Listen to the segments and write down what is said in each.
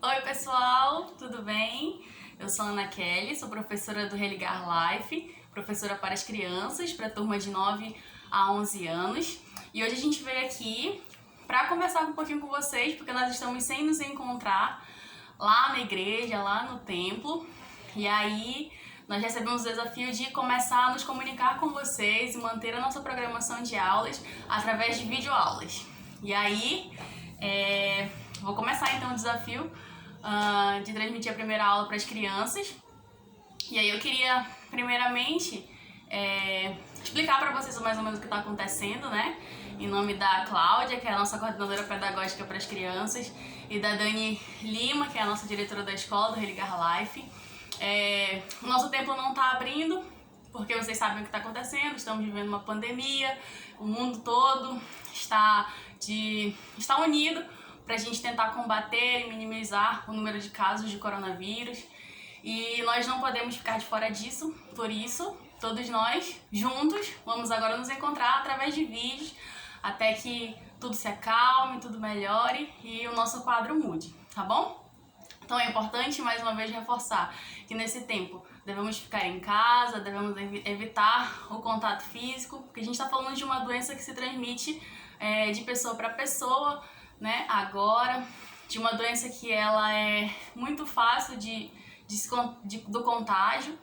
Oi pessoal, tudo bem? Eu sou a Ana Kelly, sou professora do Religar Life, professora para as crianças, para a turma de 9 a 11 anos. E hoje a gente veio aqui para conversar um pouquinho com vocês, porque nós estamos sem nos encontrar lá na igreja, lá no templo. E aí nós recebemos o desafio de começar a nos comunicar com vocês e manter a nossa programação de aulas através de videoaulas. E aí, vou começar então o desafio de transmitir a primeira aula para as crianças. E aí eu queria, primeiramente, explicar para vocês mais ou menos o que está acontecendo, né? Em nome da Cláudia, que é a nossa coordenadora pedagógica para as crianças, e da Dani Lima, que é a nossa diretora da escola, do Religar Life. O nosso templo não está abrindo, porque vocês sabem o que está acontecendo, estamos vivendo uma pandemia, o mundo todo está unido para a gente tentar combater e minimizar o número de casos de coronavírus. E nós não podemos ficar de fora disso, por isso, todos nós, juntos, vamos agora nos encontrar através de vídeos, até que tudo se acalme, tudo melhore e o nosso quadro mude, tá bom? Então é importante, mais uma vez, reforçar que nesse tempo devemos ficar em casa, devemos evitar o contato físico, porque a gente está falando de uma doença que se transmite de pessoa para pessoa, né? Agora, de uma doença que ela é muito fácil do contágio,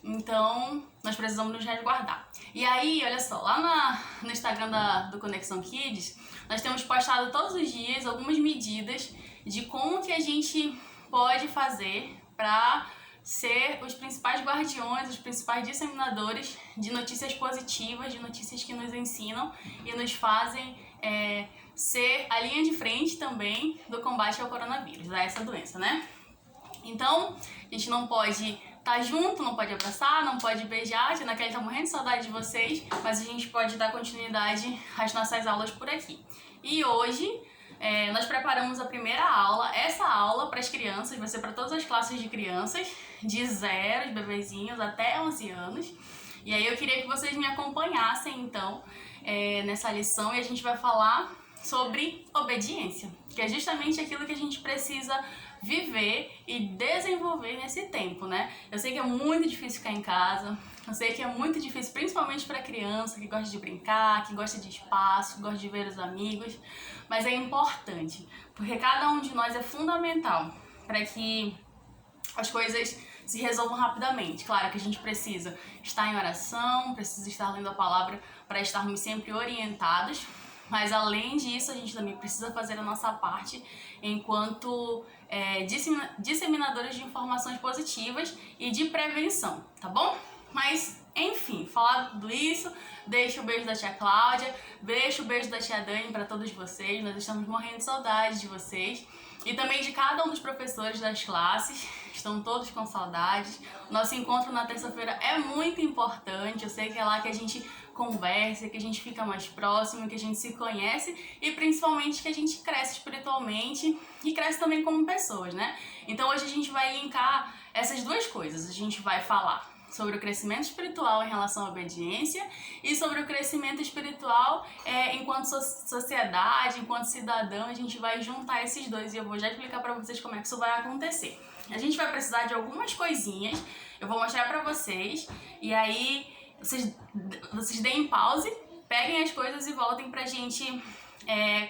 então nós precisamos nos resguardar. E aí, olha só, lá no Instagram do Conexão Kids, nós temos postado todos os dias algumas medidas de como que a gente pode fazer para ser os principais guardiões, os principais disseminadores de notícias positivas, de notícias que nos ensinam e nos fazem ser a linha de frente também do combate ao coronavírus, a essa doença, né? Então, a gente não pode estar junto, não pode abraçar, não pode beijar. A Tia Kelly tá morrendo de saudade de vocês, mas a gente pode dar continuidade às nossas aulas por aqui. E hoje nós preparamos a primeira aula. Essa aula para as crianças vai ser para todas as classes de crianças, de 0, de bebezinhos, até 11 anos. E aí eu queria que vocês me acompanhassem, então, nessa lição, e a gente vai falar sobre obediência, que é justamente aquilo que a gente precisa viver e desenvolver nesse tempo, né? Eu sei que é muito difícil ficar em casa, eu sei que é muito difícil, principalmente para criança que gosta de brincar, que gosta de espaço, que gosta de ver os amigos, mas é importante, porque cada um de nós é fundamental para que as coisas se resolvam rapidamente. Claro que a gente precisa estar em oração, precisa estar lendo a palavra para estarmos sempre orientados, mas além disso, a gente também precisa fazer a nossa parte enquanto disseminadores de informações positivas e de prevenção, tá bom? Mas, enfim, falado tudo isso, deixo o beijo da tia Cláudia, deixo o beijo da tia Dani para todos vocês, nós estamos morrendo de saudade de vocês e também de cada um dos professores das classes, estão todos com saudades. Nosso encontro na terça-feira é muito importante, eu sei que é lá que a gente conversa, que a gente fica mais próximo, que a gente se conhece e principalmente que a gente cresce espiritualmente e cresce também como pessoas, né? Então hoje a gente vai linkar essas duas coisas, a gente vai falar sobre o crescimento espiritual em relação à obediência e sobre o crescimento espiritual enquanto sociedade, enquanto cidadão, a gente vai juntar esses dois e eu vou já explicar para vocês como é que isso vai acontecer. A gente vai precisar de algumas coisinhas, eu vou mostrar para vocês e aí vocês deem pause, peguem as coisas e voltem pra gente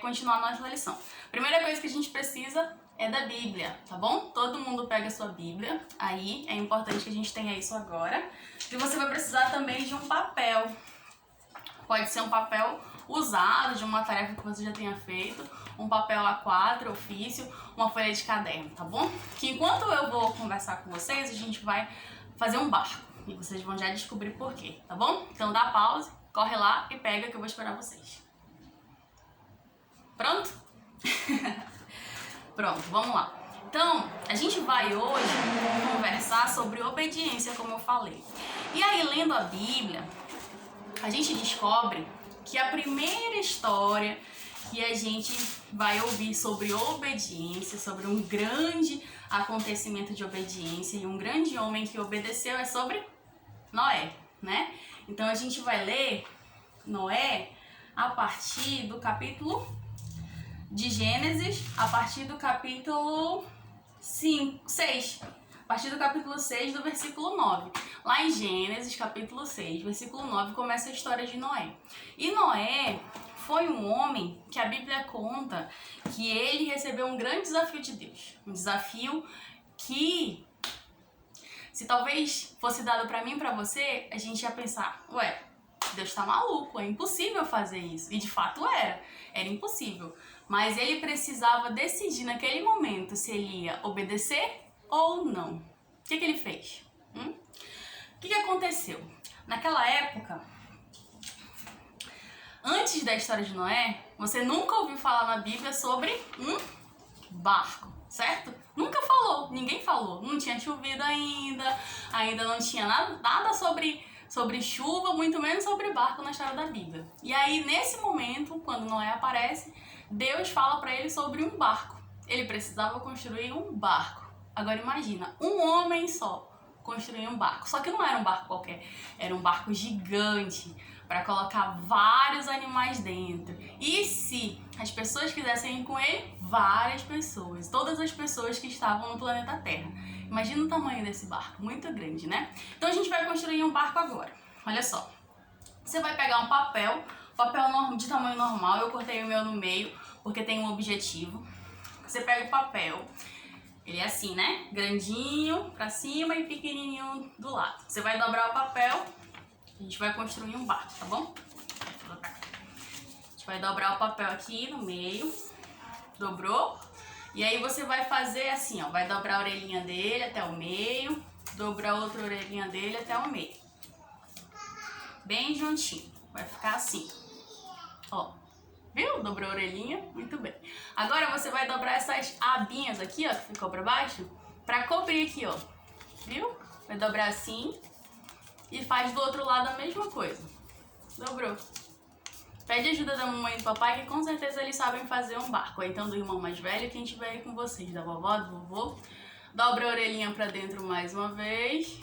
continuar a nossa lição. Primeira coisa que a gente precisa é da Bíblia, tá bom? Todo mundo pega a sua Bíblia, aí é importante que a gente tenha isso agora. E você vai precisar também de um papel. Pode ser um papel usado, de uma tarefa que você já tenha feito, um papel A4, ofício, uma folha de caderno, tá bom? Que enquanto eu vou conversar com vocês, a gente vai fazer um barco. E vocês vão já descobrir por quê, tá bom? Então dá pause, corre lá e pega que eu vou esperar vocês. Pronto? Pronto, vamos lá. Então, a gente vai hoje conversar sobre obediência, como eu falei. E aí, lendo a Bíblia, a gente descobre que a primeira história que a gente vai ouvir sobre obediência, sobre um grande acontecimento de obediência e um grande homem que obedeceu é sobre Noé, né? Então a gente vai ler Noé a partir do capítulo de Gênesis, a partir do capítulo 6. A partir do capítulo 6, do versículo 9. Lá em Gênesis, capítulo 6, versículo 9, começa a história de Noé. E Noé foi um homem que a Bíblia conta que ele recebeu um grande desafio de Deus. Um desafio que, se talvez fosse dado para mim e para você, a gente ia pensar, ué, Deus tá maluco, é impossível fazer isso. E de fato era impossível. Mas ele precisava decidir naquele momento se ele ia obedecer ou não. O que ele fez? O que aconteceu? Naquela época, antes da história de Noé, você nunca ouviu falar na Bíblia sobre um barco, certo? Nunca falou, ninguém falou. Não tinha chovido ainda não tinha nada sobre chuva, muito menos sobre barco na história da Bíblia. E aí, nesse momento, quando Noé aparece, Deus fala para ele sobre um barco. Ele precisava construir um barco. Agora imagina, um homem só construir um barco. Só que não era um barco qualquer, era um barco gigante para colocar vários animais dentro. E se as pessoas quisessem ir com ele, várias pessoas, todas as pessoas que estavam no planeta Terra. Imagina o tamanho desse barco, muito grande, né? Então a gente vai construir um barco agora. Olha só, você vai pegar um papel de tamanho normal, eu cortei o meu no meio porque tem um objetivo. Você pega o papel, ele é assim, né? Grandinho pra cima e pequenininho do lado. Você vai dobrar o papel, a gente vai construir um barco, tá bom? A gente vai dobrar o papel aqui no meio, dobrou. E aí você vai fazer assim, ó, vai dobrar a orelhinha dele até o meio, dobrar outra orelhinha dele até o meio. Bem juntinho, vai ficar assim, ó. Viu? Dobrou a orelhinha? Muito bem. Agora você vai dobrar essas abinhas aqui, ó, que ficou pra baixo, pra cobrir aqui, ó. Viu? Vai dobrar assim e faz do outro lado a mesma coisa. Dobrou. Pede ajuda da mamãe e do papai, que com certeza eles sabem fazer um barco. Ou então do irmão mais velho, quem tiver aí com vocês, da vovó, do vovô. Dobra a orelhinha pra dentro mais uma vez.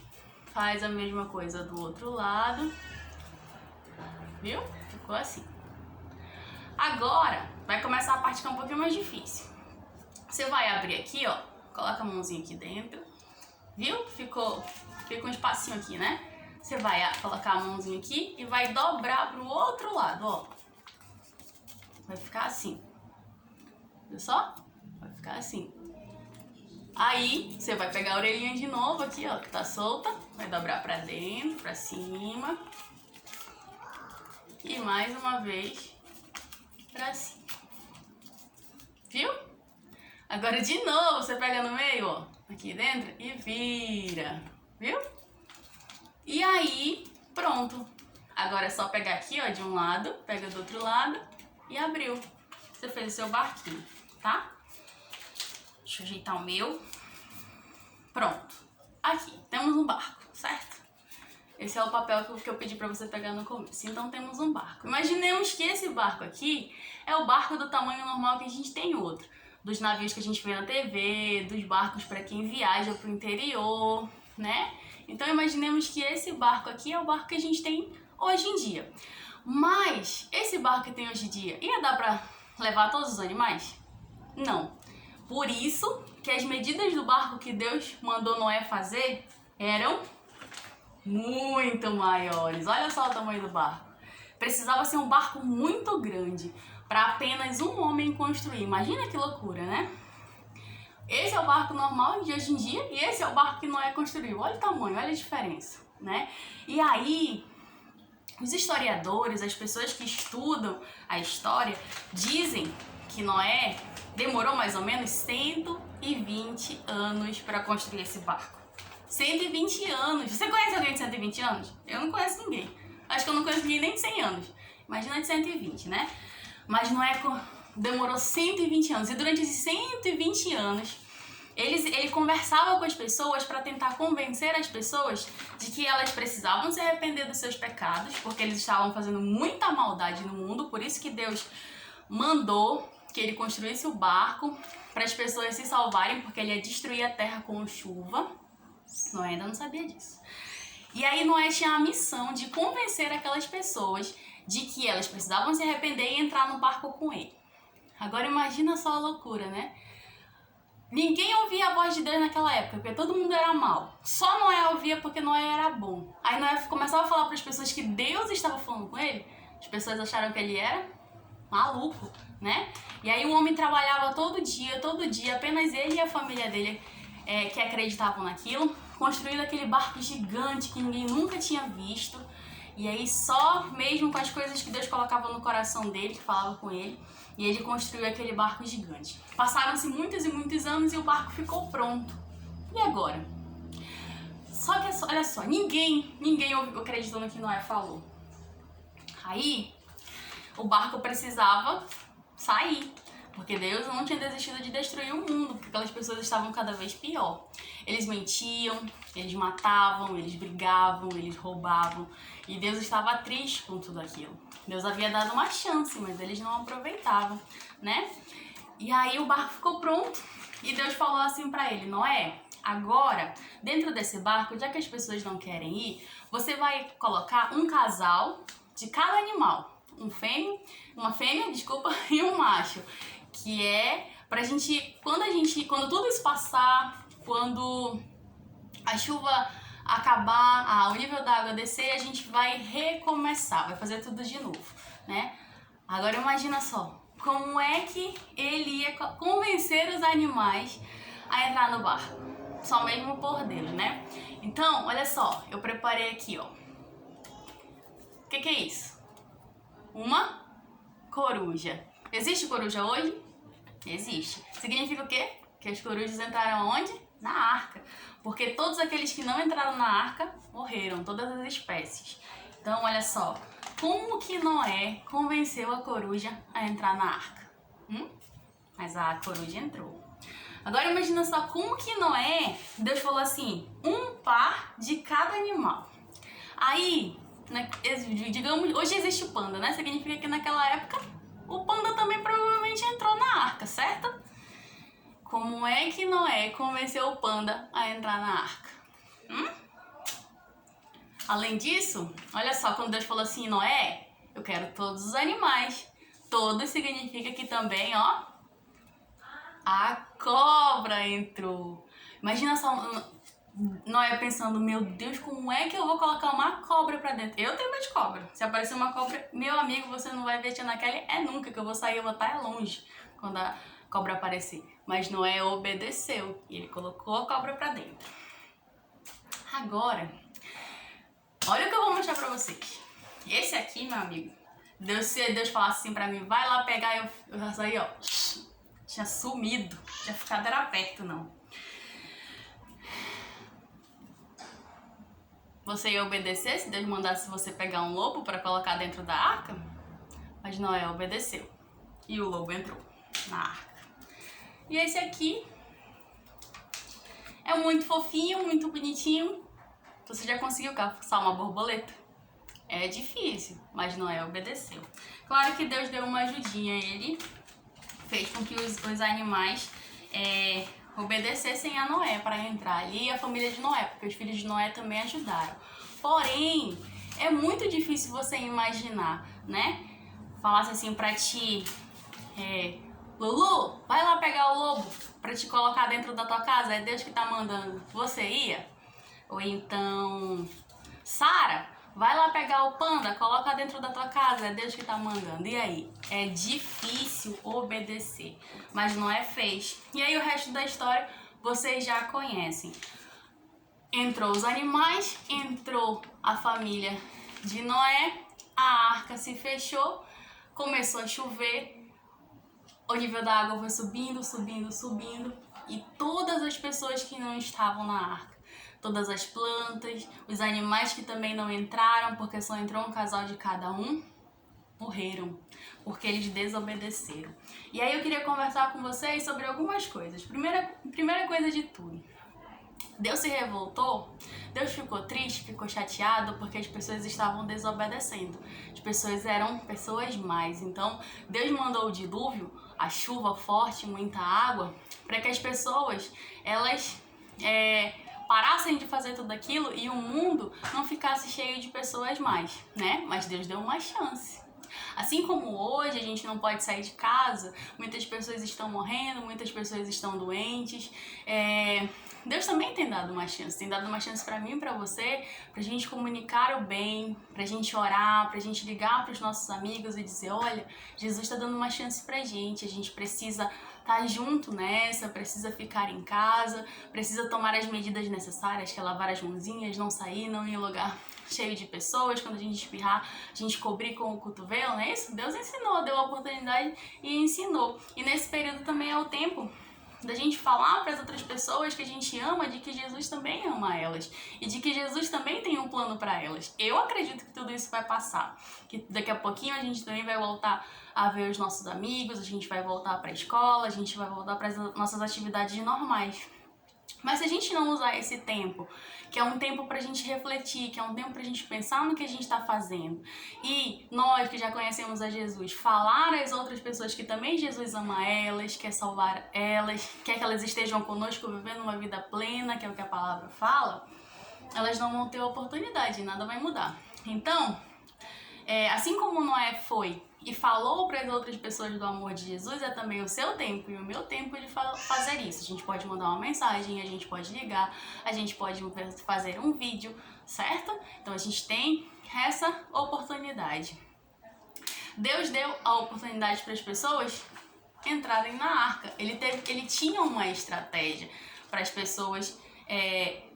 Faz a mesma coisa do outro lado. Viu? Ficou assim. Agora, vai começar a parte que é um pouquinho mais difícil. Você vai abrir aqui, ó. Coloca a mãozinha aqui dentro. Viu? Ficou um espacinho aqui, né? Você vai colocar a mãozinha aqui e vai dobrar pro outro lado, ó. Vai ficar assim. Viu só? Vai ficar assim. Aí, você vai pegar a orelhinha de novo aqui, ó, que tá solta. Vai dobrar pra dentro, pra cima. E mais uma vez pra cima. Viu? Agora de novo, você pega no meio, ó, aqui dentro e vira. Viu? E aí, pronto. Agora é só pegar aqui, ó, de um lado, pega do outro lado e abriu. Você fez o seu barquinho, tá? Deixa eu ajeitar o meu. Pronto. Aqui, temos um barco, certo? Esse é o papel que eu pedi pra você pegar no começo. Então temos um barco. Imaginemos que esse barco aqui é o barco do tamanho normal que a gente tem outro. Dos navios que a gente vê na TV, dos barcos para quem viaja pro interior, né? Então imaginemos que esse barco aqui é o barco que a gente tem hoje em dia. Mas esse barco que tem hoje em dia, ia dar pra levar todos os animais? Não. Por isso que as medidas do barco que Deus mandou Noé fazer eram muito maiores. Olha só o tamanho do barco. Precisava ser um barco muito grande para apenas um homem construir. Imagina que loucura, né? Esse é o barco normal de hoje em dia e esse é o barco que Noé construiu. Olha o tamanho, olha a diferença, né? E aí, os historiadores, as pessoas que estudam a história, dizem que Noé demorou mais ou menos 120 anos para construir esse barco. 120 anos. Você conhece alguém de 120 anos? Eu não conheço ninguém. Acho que eu não conheço ninguém nem de 100 anos. Imagina de 120, né? Mas Noé demorou 120 anos. E durante esses 120 anos, ele conversava com as pessoas para tentar convencer as pessoas de que elas precisavam se arrepender dos seus pecados, porque eles estavam fazendo muita maldade no mundo. Por isso que Deus mandou que ele construísse o barco para as pessoas se salvarem, porque ele ia destruir a terra com chuva. Noé ainda não sabia disso. E aí Noé tinha a missão de convencer aquelas pessoas de que elas precisavam se arrepender e entrar no barco com ele. Agora imagina só a loucura, né? Ninguém ouvia a voz de Deus naquela época, porque todo mundo era mal. Só Noé ouvia porque Noé era bom. Aí Noé começava a falar para as pessoas que Deus estava falando com ele. As pessoas acharam que ele era maluco, né? E aí o homem trabalhava todo dia, apenas ele e a família dele que acreditavam naquilo, construindo aquele barco gigante que ninguém nunca tinha visto. E aí só mesmo com as coisas que Deus colocava no coração dele, que falava com ele, e ele construiu aquele barco gigante. Passaram-se muitos e muitos anos e o barco ficou pronto. E agora? Só que, olha só, ninguém acreditou no que Noé falou. Aí, o barco precisava sair, porque Deus não tinha desistido de destruir o mundo, porque aquelas pessoas estavam cada vez pior. Eles mentiam, eles matavam, eles brigavam, eles roubavam, e Deus estava triste com tudo aquilo. Deus havia dado uma chance, mas eles não aproveitavam, né? E aí o barco ficou pronto, e Deus falou assim para ele: Noé, agora, dentro desse barco, já que as pessoas não querem ir, você vai colocar um casal de cada animal. Uma fêmea, e um macho, que é pra gente, quando tudo isso passar, quando a chuva acabar, o nível da água descer, a gente vai recomeçar, vai fazer tudo de novo, né? Agora imagina só, como é que ele ia convencer os animais a entrar no barco? Só mesmo por Deus, né? Então, olha só, eu preparei aqui, ó. O que é isso? Uma coruja. Existe coruja hoje? Existe. Significa o quê? Que as corujas entraram onde? Na arca. Porque todos aqueles que não entraram na arca morreram, todas as espécies. Então, olha só. Como que Noé convenceu a coruja a entrar na arca? Mas a coruja entrou. Agora imagina só como que Noé, Deus falou assim, um par de cada animal. Aí, digamos, hoje existe o panda, né? Significa que naquela época o panda também provavelmente entrou na arca, certo? Como é que Noé convenceu o panda a entrar na arca? Além disso, olha só, quando Deus falou assim, Noé, eu quero todos os animais. Todos significa que também, ó, a cobra entrou. Imagina só Noé pensando, meu Deus, como é que eu vou colocar uma cobra pra dentro? Eu tenho medo de cobra. Se aparecer uma cobra, meu amigo, você não vai ver Tia Ana Kelly nunca, que eu vou sair, eu vou estar longe quando a cobra aparecer. Mas Noé obedeceu e ele colocou a cobra pra dentro. Agora, olha o que eu vou mostrar pra vocês. Esse aqui, meu amigo, se Deus falasse assim pra mim, vai lá pegar, eu já saí, ó, tinha sumido, tinha ficado era perto, não. Você ia obedecer se Deus mandasse você pegar um lobo para colocar dentro da arca? Mas Noé obedeceu. E o lobo entrou na arca. E esse aqui é muito fofinho, muito bonitinho. Você já conseguiu caçar uma borboleta? É difícil, mas Noé obedeceu. Claro que Deus deu uma ajudinha. Ele fez com que os animais obedecessem a Noé para entrar ali, e a família de Noé, porque os filhos de Noé também ajudaram. Porém, é muito difícil você imaginar, né? Falasse assim pra ti, Lulu, vai lá pegar o lobo para te colocar dentro da tua casa, é Deus que tá mandando. Você ia? Ou então, Sara, vai lá pegar o panda, coloca dentro da tua casa, é Deus que tá mandando. E aí? É difícil obedecer, mas Noé fez. E aí o resto da história vocês já conhecem. Entrou os animais, entrou a família de Noé, a arca se fechou, começou a chover, o nível da água foi subindo, subindo, subindo, e todas as pessoas que não estavam na arca, todas as plantas, os animais que também não entraram, porque só entrou um casal de cada um, morreram, porque eles desobedeceram. E aí eu queria conversar com vocês sobre algumas coisas. Primeira coisa de tudo, Deus se revoltou, Deus ficou triste, ficou chateado porque as pessoas estavam desobedecendo. As pessoas eram pessoas más. Então Deus mandou o dilúvio, a chuva forte, muita água, para que as pessoas elas parassem de fazer tudo aquilo e o mundo não ficasse cheio de pessoas más, né? Mas Deus deu uma chance. Assim como hoje a gente não pode sair de casa, muitas pessoas estão morrendo, muitas pessoas estão doentes, Deus também tem dado uma chance pra mim e pra você, pra gente comunicar o bem, pra gente orar, pra gente ligar pros nossos amigos e dizer, olha, Jesus tá dando uma chance pra gente, a gente precisa estar junto nessa, precisa ficar em casa, precisa tomar as medidas necessárias, que é lavar as mãozinhas, não sair, não ir em lugar cheio de pessoas, quando a gente espirrar, a gente cobrir com o cotovelo, não é isso? Deus ensinou, deu a oportunidade e ensinou. E nesse período também é o tempo da gente falar para as outras pessoas que a gente ama, de que Jesus também ama elas e de que Jesus também tem um plano para elas. Eu acredito que tudo isso vai passar, que daqui a pouquinho a gente também vai voltar a ver os nossos amigos, a gente vai voltar para a escola, a gente vai voltar para as nossas atividades normais. Mas se a gente não usar esse tempo, que é um tempo pra gente refletir, que é um tempo pra gente pensar no que a gente tá fazendo, e nós que já conhecemos a Jesus, falar às outras pessoas que também Jesus ama elas, quer salvar elas, quer que elas estejam conosco vivendo uma vida plena, que é o que a palavra fala, elas não vão ter oportunidade, nada vai mudar. Então, assim como Noé foi e falou para as outras pessoas do amor de Jesus, é também o seu tempo e o meu tempo de fazer isso. A gente pode mandar uma mensagem, a gente pode ligar, a gente pode fazer um vídeo, certo? Então a gente tem essa oportunidade. Deus deu a oportunidade para as pessoas entrarem na arca. Ele tinha uma estratégia para as pessoas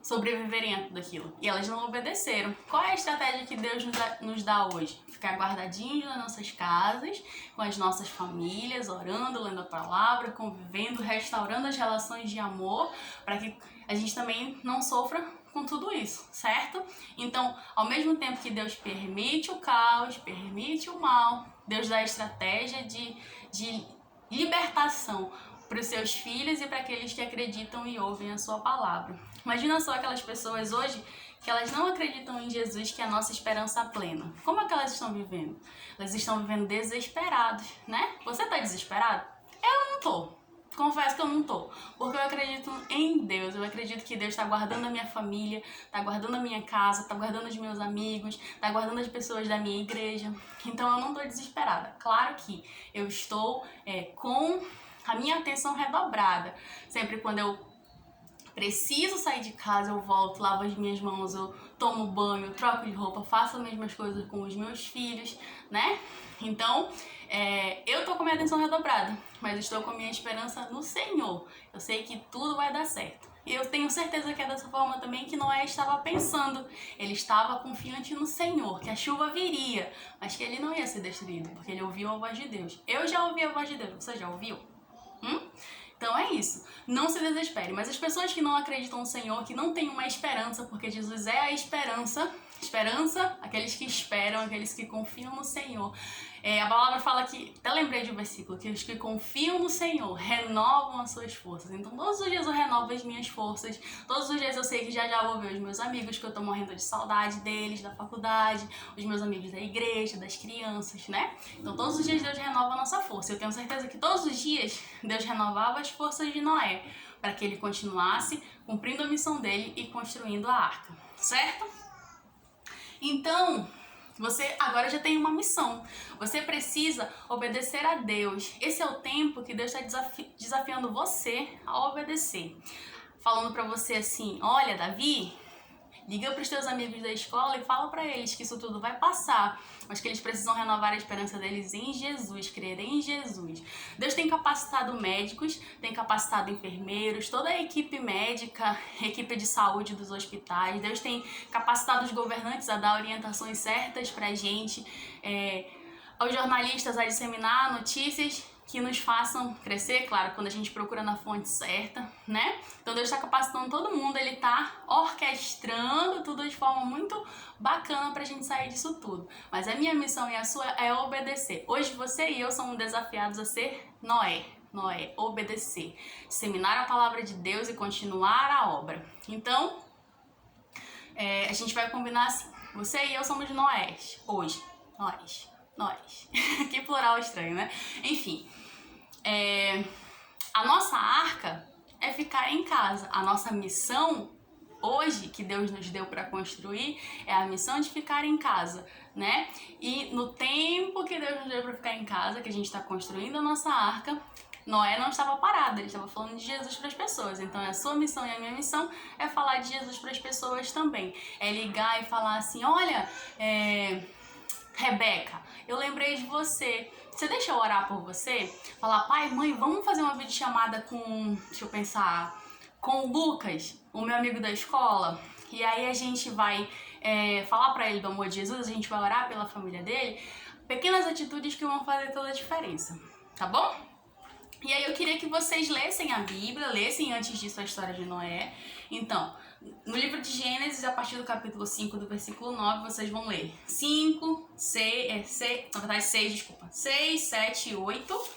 sobreviverem a tudo aquilo. E elas não obedeceram. Qual é a estratégia que Deus nos dá hoje? Ficar guardadinhos nas nossas casas, com as nossas famílias, orando, lendo a palavra, convivendo, restaurando as relações de amor, para que a gente também não sofra com tudo isso, certo? Então, ao mesmo tempo que Deus permite o caos, permite o mal, Deus dá a estratégia de libertação para os seus filhos e para aqueles que acreditam e ouvem a sua palavra. Imagina só aquelas pessoas hoje que elas não acreditam em Jesus, que é a nossa esperança plena. Como é que elas estão vivendo? Elas estão vivendo desesperadas, né? Você tá desesperado? Eu não tô. Confesso que eu não tô, porque eu acredito em Deus, eu acredito que Deus está guardando a minha família, está guardando a minha casa, está guardando os meus amigos, está guardando as pessoas da minha igreja, então eu não tô desesperada. Claro que eu estou com a minha atenção redobrada, sempre quando eu preciso sair de casa, eu volto, lavo as minhas mãos, eu tomo banho, troco de roupa, faço as mesmas coisas com os meus filhos, né? Então, eu tô com a minha atenção redobrada, mas estou com a minha esperança no Senhor. Eu sei que tudo vai dar certo. E eu tenho certeza que é dessa forma também que Noé estava pensando. Ele estava confiante no Senhor, que a chuva viria, mas que ele não ia ser destruído, porque ele ouviu a voz de Deus. Eu já ouvi a voz de Deus, você já ouviu? Então é isso, não se desespere. Mas as pessoas que não acreditam no Senhor, que não têm uma esperança, porque Jesus é a esperança, aqueles que esperam, aqueles que confiam no Senhor. A palavra fala que, até lembrei de um versículo, que os que confiam no Senhor renovam as suas forças. Então todos os dias eu renovo as minhas forças, todos os dias eu sei que já vou ver os meus amigos, que eu tô morrendo de saudade deles, da faculdade, os meus amigos da igreja, das crianças, né? Então todos os dias Deus renova a nossa força. Eu tenho certeza que todos os dias Deus renovava as forças de Noé, para que ele continuasse cumprindo a missão dele e construindo a arca, certo? Então, você agora já tem uma missão. Você precisa obedecer a Deus. Esse é o tempo que Deus está desafiando você a obedecer. Falando para você assim, olha, Davi, liga para os teus amigos da escola e fala para eles que isso tudo vai passar, mas que eles precisam renovar a esperança deles em Jesus, crer em Jesus. Deus tem capacitado médicos, tem capacitado enfermeiros, toda a equipe médica, equipe de saúde dos hospitais. Deus tem capacitado os governantes a dar orientações certas para a gente, aos jornalistas a disseminar notícias que nos façam crescer, claro, quando a gente procura na fonte certa, né? Então Deus está capacitando todo mundo, Ele está orquestrando tudo de forma muito bacana pra gente sair disso tudo. Mas a minha missão e a sua é obedecer. Hoje você e eu somos desafiados a ser Noé, obedecer, disseminar a palavra de Deus e continuar a obra. Então, a gente vai combinar assim, você e eu somos Noés, hoje, nós. Que plural estranho, né? Enfim, a nossa arca é ficar em casa. A nossa missão hoje que Deus nos deu para construir é a missão de ficar em casa, né? E no tempo que Deus nos deu para ficar em casa, que a gente está construindo a nossa arca, Noé não estava parado, ele estava falando de Jesus para as pessoas. Então a sua missão e a minha missão é falar de Jesus para as pessoas também. É ligar e falar assim, olha, Rebeca, eu lembrei de você. Você deixa eu orar por você? Falar, pai, mãe, vamos fazer uma videochamada com, deixa eu pensar, com o Lucas, o meu amigo da escola. E aí a gente vai falar pra ele do amor de Jesus, a gente vai orar pela família dele. Pequenas atitudes que vão fazer toda a diferença, tá bom? E aí eu queria que vocês lessem a Bíblia, lessem antes disso a história de Noé. Então, no livro de Gênesis, a partir do capítulo 5, do versículo 9, vocês vão ler 6, 7 e 8.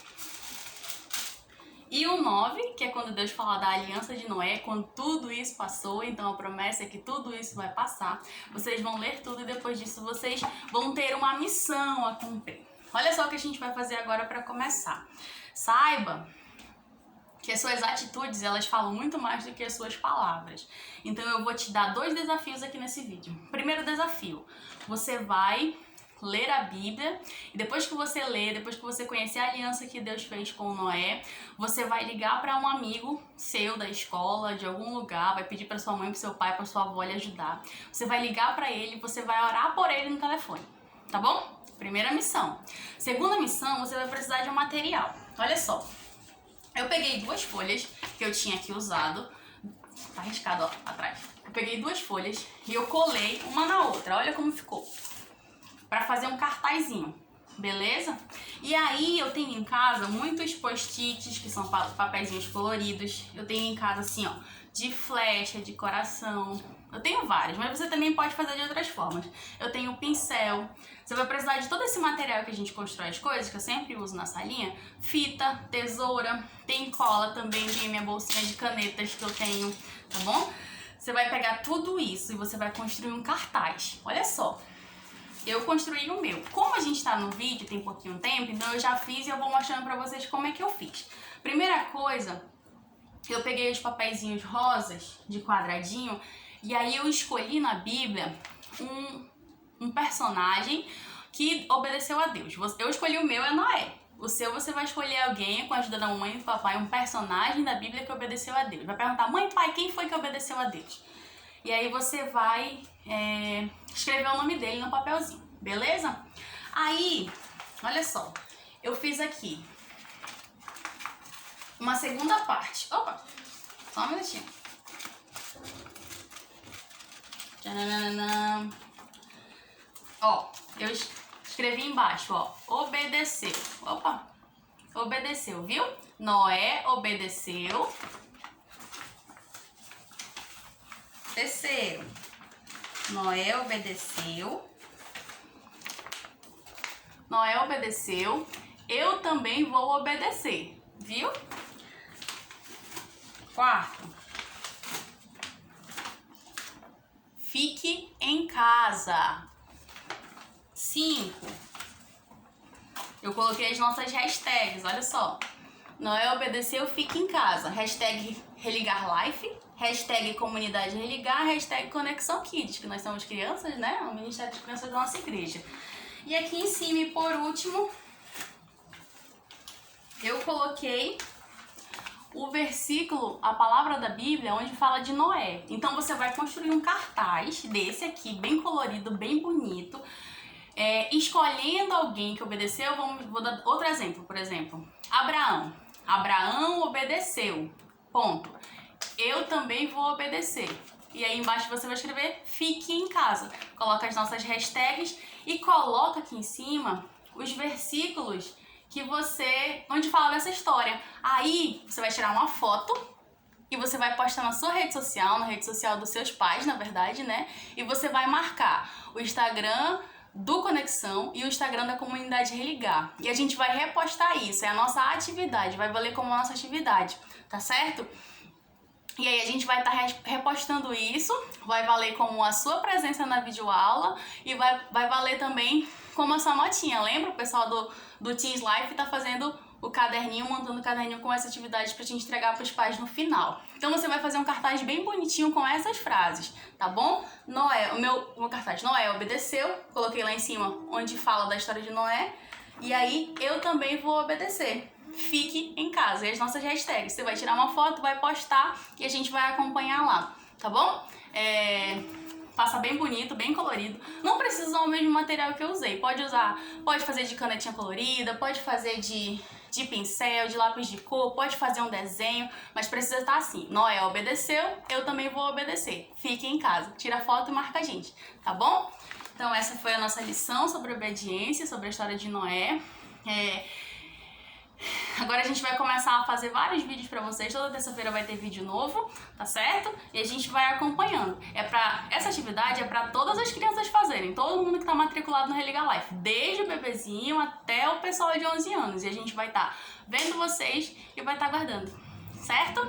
E o 9, que é quando Deus fala da aliança de Noé, quando tudo isso passou, então a promessa é que tudo isso vai passar. Vocês vão ler tudo e depois disso vocês vão ter uma missão a cumprir. Olha só o que a gente vai fazer agora para começar. Saiba que as suas atitudes, elas falam muito mais do que as suas palavras. Então eu vou te dar 2 desafios aqui nesse vídeo. Primeiro desafio, você vai ler a Bíblia e depois que você ler, depois que você conhecer a aliança que Deus fez com Noé, você vai ligar para um amigo seu da escola, de algum lugar, vai pedir para sua mãe, para seu pai, para sua avó lhe ajudar. Você vai ligar para ele, você vai orar por ele no telefone, tá bom? Primeira missão. Segunda missão, você vai precisar de um material. Olha só, eu peguei 2 folhas que eu tinha aqui usado, tá riscado ó, atrás. Eu peguei 2 folhas e eu colei uma na outra, olha como ficou. Pra fazer um cartazinho, beleza? E aí eu tenho em casa muitos post-its, que são papeizinhos coloridos. Eu tenho em casa assim, ó, de flecha, de coração. Eu tenho vários, mas você também pode fazer de outras formas. Eu tenho um pincel. Você vai precisar de todo esse material que a gente constrói as coisas, que eu sempre uso na salinha. Fita, tesoura, tem cola também, tem minha bolsinha de canetas que eu tenho, tá bom? Você vai pegar tudo isso e você vai construir um cartaz. Olha só. Eu construí o meu. Como a gente tá no vídeo, tem pouquinho tempo, então eu já fiz e eu vou mostrando pra vocês como é que eu fiz. Primeira coisa, eu peguei os papeizinhos rosas de quadradinho e aí eu escolhi na Bíblia um personagem que obedeceu a Deus. Eu escolhi o meu, é Noé. O seu você vai escolher alguém com a ajuda da mamãe e do papai, um personagem da Bíblia que obedeceu a Deus. Vai perguntar, mãe, pai, quem foi que obedeceu a Deus? E aí você vai escrever o nome dele no papelzinho, beleza? Aí, olha só, eu fiz aqui uma segunda parte. Opa, só um minutinho. Tchananana. Ó, eu escrevi embaixo, ó, obedeceu. Opa, obedeceu, viu? Noé obedeceu. Terceiro, Noé obedeceu. Noé obedeceu. Eu também vou obedecer, viu? Quarto, fique em casa. 5, eu coloquei as nossas hashtags, olha só. Noé obedeceu, fique em casa. Hashtag Religar Life, hashtag Comunidade Religar, hashtag Conexão Kids, que nós somos crianças, né? O Ministério de Crianças da nossa igreja. E aqui em cima, e por último, eu coloquei o versículo, a palavra da Bíblia, onde fala de Noé. Então você vai construir um cartaz desse aqui, bem colorido, bem bonito, escolhendo alguém que obedeceu. Vou dar outro exemplo, por exemplo, Abraão. Abraão obedeceu, ponto. Eu também vou obedecer. E aí embaixo você vai escrever fique em casa. Coloca as nossas hashtags e coloca aqui em cima os versículos que onde fala dessa história. Aí você vai tirar uma foto e você vai postar na sua rede social, na rede social dos seus pais, na verdade, né? E você vai marcar o Instagram do Conexão e o Instagram da Comunidade Religar. E a gente vai repostar isso, é a nossa atividade, vai valer como nossa atividade, tá certo? E aí a gente vai estar repostando isso, vai valer como a sua presença na videoaula e vai valer também como a sua notinha. Lembra? O pessoal do Teens Life tá fazendo o caderninho, montando o caderninho com essa atividade pra gente entregar pros pais no final. Então você vai fazer um cartaz bem bonitinho com essas frases, tá bom? Noé, o meu cartaz, Noé obedeceu, coloquei lá em cima onde fala da história de Noé, e aí eu também vou obedecer. Fique em casa, e as nossas hashtags. Você vai tirar uma foto, vai postar e a gente vai acompanhar lá, tá bom? Faça bem bonito, bem colorido. Não precisa usar o mesmo material que eu usei. Pode fazer de canetinha colorida, pode fazer de pincel, de lápis de cor, pode fazer um desenho, mas precisa estar assim. Noé obedeceu, eu também vou obedecer. Fique em casa, tira foto e marca a gente, tá bom? Então essa foi a nossa lição sobre obediência, sobre a história de Noé. Agora a gente vai começar a fazer vários vídeos pra vocês, toda terça-feira vai ter vídeo novo, tá certo? E a gente vai acompanhando. Essa atividade é pra todas as crianças fazerem, todo mundo que tá matriculado no Religar Life, desde o bebezinho até o pessoal de 11 anos. E a gente vai estar vendo vocês e vai estar guardando, certo?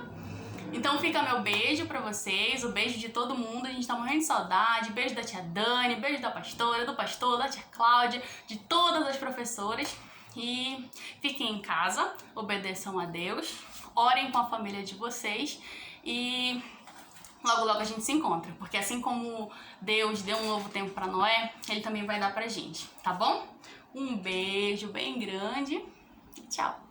Então fica meu beijo pra vocês, o beijo de todo mundo, a gente tá morrendo de saudade, beijo da tia Dani, beijo da pastora, do pastor, da tia Cláudia, de todas as professoras. E fiquem em casa, obedeçam a Deus, orem com a família de vocês e logo logo a gente se encontra, porque assim como Deus deu um novo tempo para Noé, Ele também vai dar pra gente, tá bom? Um beijo bem grande e tchau!